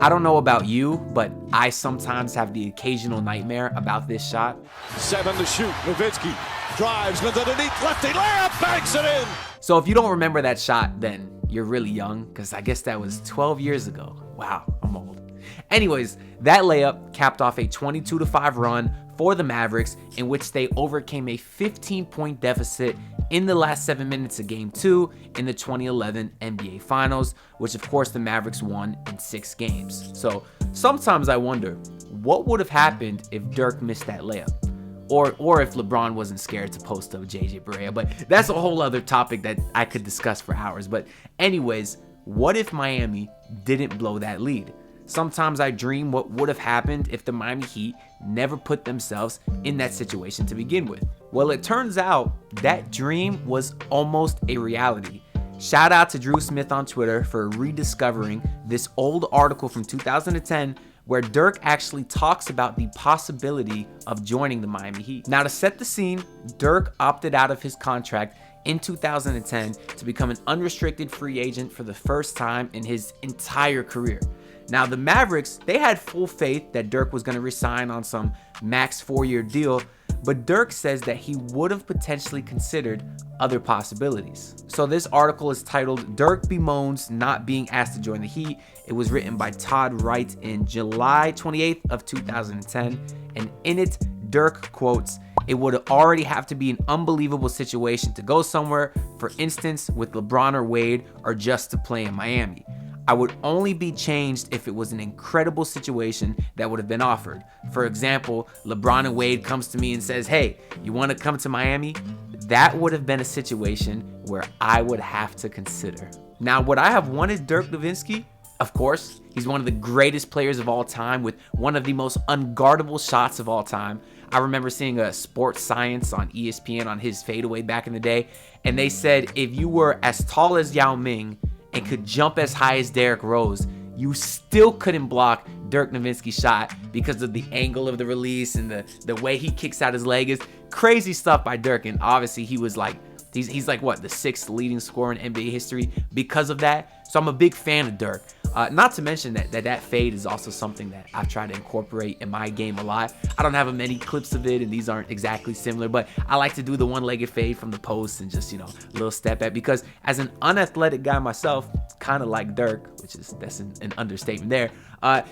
I don't know about you, but I sometimes have the occasional nightmare about this shot. 7 to shoot. Nowitzki drives, goes underneath, lefty layup, banks it in. So if you don't remember that shot, then you're really young, because I guess that was 12 years ago. Wow, I'm old. Anyways, that layup capped off a 22-5 run for the Mavericks, in which they overcame a 15-point deficit in the last 7 minutes of Game 2 in the 2011 NBA Finals, which of course the Mavericks won in 6 games. So sometimes I wonder, what would have happened if Dirk missed that layup? Or if LeBron wasn't scared to post up JJ Barea, but that's a whole other topic that I could discuss for hours. But anyways, what if Miami didn't blow that lead? Sometimes I dream what would have happened if the Miami Heat never put themselves in that situation to begin with. Well, it turns out that dream was almost a reality. Shout out to Drew Smith on Twitter for rediscovering this old article from 2010 where Dirk actually talks about the possibility of joining the Miami Heat. Now, to set the scene, Dirk opted out of his contract in 2010 to become an unrestricted free agent for the first time in his entire career. Now, the Mavericks, they had full faith that Dirk was going to resign on some max 4-year deal, but Dirk says that he would have potentially considered other possibilities. So this article is titled "Dirk Bemoans Not Being Asked to Join the Heat." It was written by Todd Wright in July 28th of 2010, and in it, Dirk quotes, "It would already have to be an unbelievable situation to go somewhere, for instance, with LeBron or Wade, or just to play in Miami. I would only be changed if it was an incredible situation that would have been offered. For example, LeBron and Wade comes to me and says, 'Hey, you want to come to Miami?' That would have been a situation where I would have to consider." Now, would I have wanted Dirk Nowitzki? Of course. He's one of the greatest players of all time with one of the most unguardable shots of all time. I remember seeing a sports science on ESPN on his fadeaway back in the day, and they said if you were as tall as Yao Ming and could jump as high as Derrick Rose, you still couldn't block Dirk Nowitzki's shot because of the angle of the release and the way he kicks out his leg. Is crazy stuff by Dirk, and obviously he was like, he's like what, the 6th leading scorer in NBA history because of that. So I'm a big fan of Dirk. Not to mention that fade is also something that I've tried to incorporate in my game a lot. I don't have many clips of it, and these aren't exactly similar, but I like to do the one-legged fade from the post and just, a little step back, because as an unathletic guy myself, kind of like Dirk, that's an understatement there.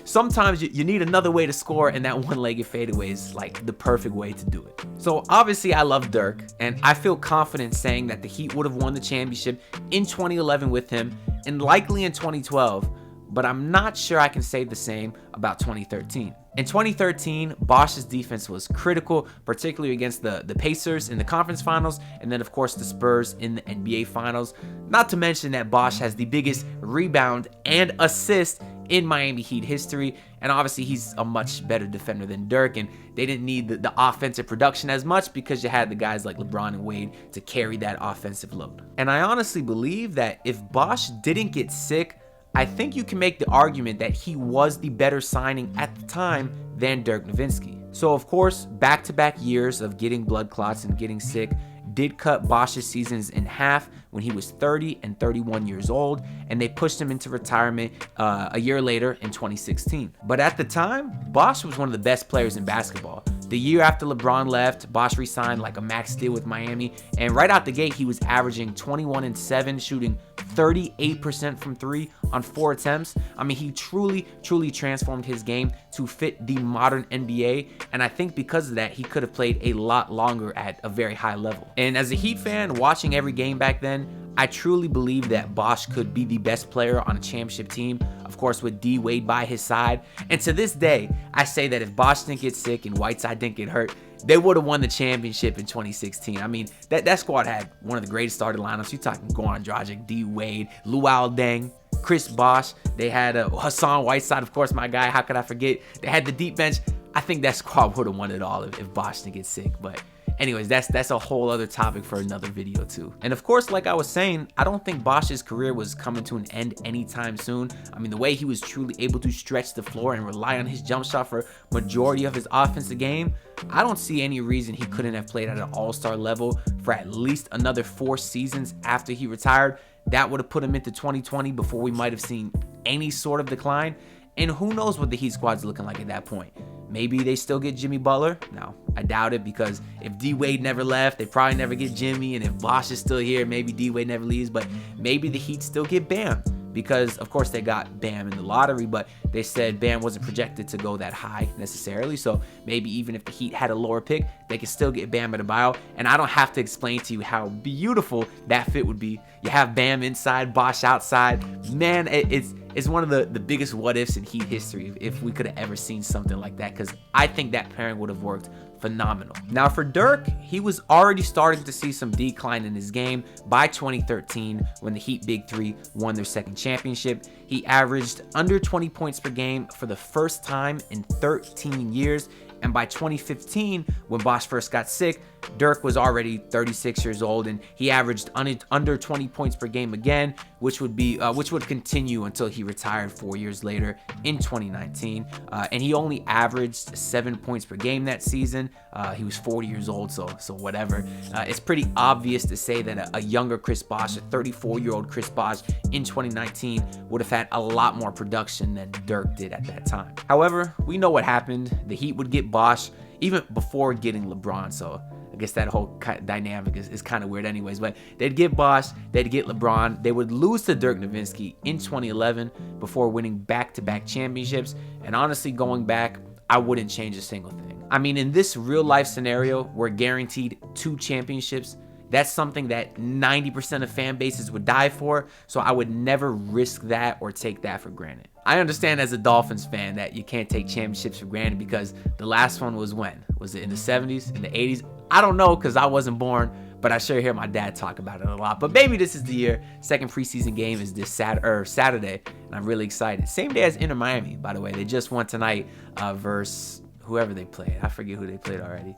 Sometimes you need another way to score, and that one-legged fadeaway is like the perfect way to do it. So obviously I love Dirk, and I feel confident saying that the Heat would have won the championship in 2011 with him, and likely in 2012, but I'm not sure I can say the same about 2013. In 2013, Bosh's defense was critical, particularly against the Pacers in the conference finals, and then of course the Spurs in the NBA finals. Not to mention that Bosh has the biggest rebound and assist in Miami Heat history, and obviously he's a much better defender than Dirk, and they didn't need the offensive production as much because you had the guys like LeBron and Wade to carry that offensive load. And I honestly believe that if Bosh didn't get sick, I think you can make the argument that he was the better signing at the time than Dirk Nowitzki. So of course, back-to-back years of getting blood clots and getting sick did cut Bosh's seasons in half when he was 30 and 31 years old, and they pushed him into retirement a year later in 2016. But at the time, Bosh was one of the best players in basketball. The year after LeBron left, Bosh re-signed like a max deal with Miami, and right out the gate, he was averaging 21-7, shooting 38% from 3 on 4 attempts. I mean, he truly transformed his game to fit the modern NBA, and I think because of that, he could have played a lot longer at a very high level. And as a Heat fan, watching every game back then, I truly believe that Bosh could be the best player on a championship team, of course with D Wade by his side. And to this day, I say that if Bosh didn't get sick and Whiteside didn't get hurt, they would have won the championship in 2016. I mean, that squad had one of the greatest starting lineups. You're talking Goran Dragic, D Wade, Luol Deng, Chris Bosh. They had Hassan Whiteside, of course, my guy. How could I forget? They had the deep bench. I think that squad would have won it all if Bosh didn't get sick. But anyways, that's a whole other topic for another video too. And of course, like I was saying, I don't think Bosh's career was coming to an end anytime soon. I mean, the way he was truly able to stretch the floor and rely on his jump shot for majority of his offensive game, I don't see any reason he couldn't have played at an all-star level for at least another 4 seasons after he retired. That would have put him into 2020 before we might have seen any sort of decline. And who knows what the Heat squad's looking like at that point. Maybe they still get Jimmy Butler. No, I doubt it, because if D-Wade never left, they probably never get Jimmy. And if Bosh is still here, maybe D-Wade never leaves. But maybe the Heat still get Bam, because of course they got Bam in the lottery, but they said Bam wasn't projected to go that high necessarily. So maybe even if the Heat had a lower pick, they could still get Bam Adebayo. And I don't have to explain to you how beautiful that fit would be. You have Bam inside, Bosh outside. Man, it's one of the biggest what ifs in Heat history if we could have ever seen something like that, because I think that pairing would have worked phenomenal. Now for Dirk, he was already starting to see some decline in his game by 2013 when the Heat Big Three won their second championship. He averaged under 20 points per game for the first time in 13 years. And by 2015, when Bosh first got sick, Dirk was already 36 years old, and he averaged under 20 points per game again, which would continue until he retired 4 years later in 2019. And he only averaged 7 points per game that season. He was 40 years old, so whatever. It's pretty obvious to say that a younger Chris Bosh, a 34-year-old Chris Bosh in 2019 would have had a lot more production than Dirk did at that time. However, we know what happened. The Heat would get Bosh even before getting LeBron, so I guess that whole dynamic is kind of weird anyways. But they'd get Bosh, they'd get LeBron, they would lose to Dirk Nowitzki in 2011 before winning back-to-back championships. And honestly, going back, I wouldn't change a single thing. I mean, in this real-life scenario, we're guaranteed 2 championships. That's something that 90% of fan bases would die for, so I would never risk that or take that for granted. I understand as a Dolphins fan that you can't take championships for granted, because the last one was when? Was it in the 70s, in the 80s? I don't know, because I wasn't born, but I sure hear my dad talk about it a lot. But maybe this is the year. Second preseason game is this Saturday, and I'm really excited. Same day as Inter Miami, by the way. They just won tonight versus whoever they played. I forget who they played already.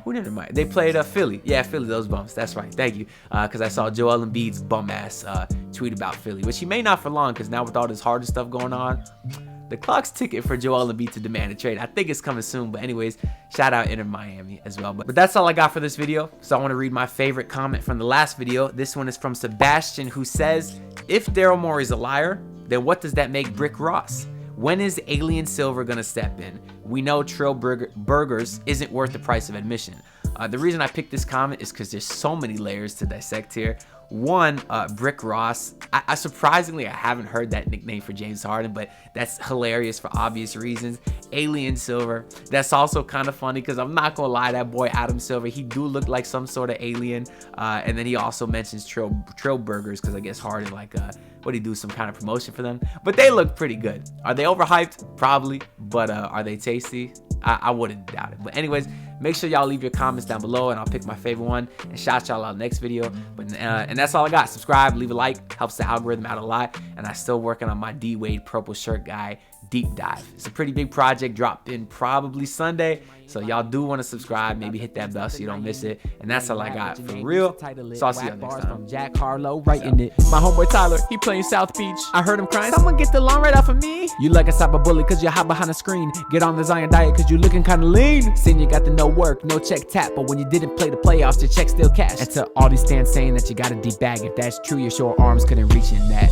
Who did it? They played Philly. Yeah, Philly, those bumps. That's right. Thank you. Because I saw Joel Embiid's bum-ass tweet about Philly, which he may not for long, because now with all this harder stuff going on, the clock's ticking for Joel Embiid to demand a trade. I think it's coming soon. But anyways, shout out Inter Miami as well. But that's all I got for this video. So I want to read my favorite comment from the last video. This one is from Sebastian, who says, if Daryl Morey's a liar, then what does that make Brick Ross? When is Alien Silver gonna step in? We know Trill Burgers isn't worth the price of admission. The reason I picked this comment is because there's so many layers to dissect here. One, Brick Ross. I surprisingly, I haven't heard that nickname for James Harden, but that's hilarious for obvious reasons. Alien Silver. That's also kind of funny, because I'm not gonna lie, that boy Adam Silver, he do look like some sort of alien. And then he also mentions Trill Burgers, because I guess Harden what do he do, some kind of promotion for them? But they look pretty good. Are they overhyped? Probably. But are they tasty? I wouldn't doubt it. But anyways, make sure y'all leave your comments down below, and I'll pick my favorite one and shout y'all out next video. But and that's all I got. Subscribe, leave a like, helps the algorithm out a lot. And I'm still working on my D-Wade purple shirt guy deep dive. It's a pretty big project, dropped in probably Sunday. So y'all do want to subscribe, maybe hit that bell so you don't miss it. And that's all I got for real. So I'll see you next time. Jack Harlow writing it. My homeboy Tyler, he playing South Beach. I heard him crying, someone get the lawn right off of me. You like a cyber bully cause you hide behind the screen. Get on the Zion diet cause you looking kinda lean. Senior got the no work, no check tap, but when you didn't play the playoffs, your check still cash. And to all these stands saying that you got a deep bag, if that's true, your short arms couldn't reach in that.